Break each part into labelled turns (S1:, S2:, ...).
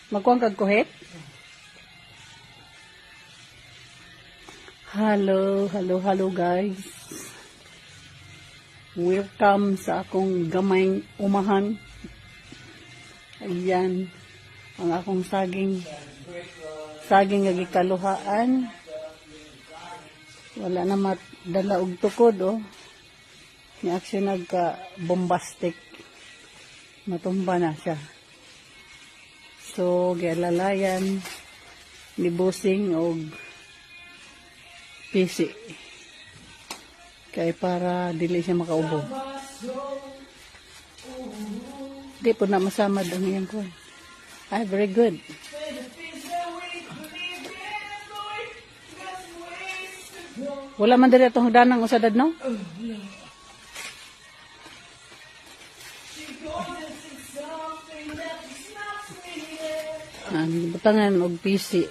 S1: Magkuhan kag kuhit? Hello guys. Welcome sa akong gamayng umahan. Ayan. Ang akong saging nga gikaluhaan. Wala na madala og tukod, oh. Ni action nagka bombastic. Matumba na siya. So, gialalayan ni busing og pisi. Kay para dili siya makaubo. Di po na masamad ang iyang ko. Ay, very good. Wala man diri atong danang usadad, no? Butangan og pisi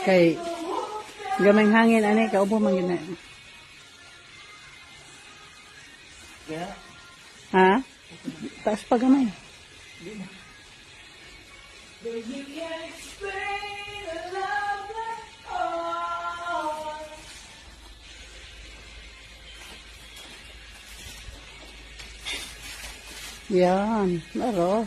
S1: kay gamay hangin ani kaubo man gina. Ha? Taas pa gamay. Yan, laro.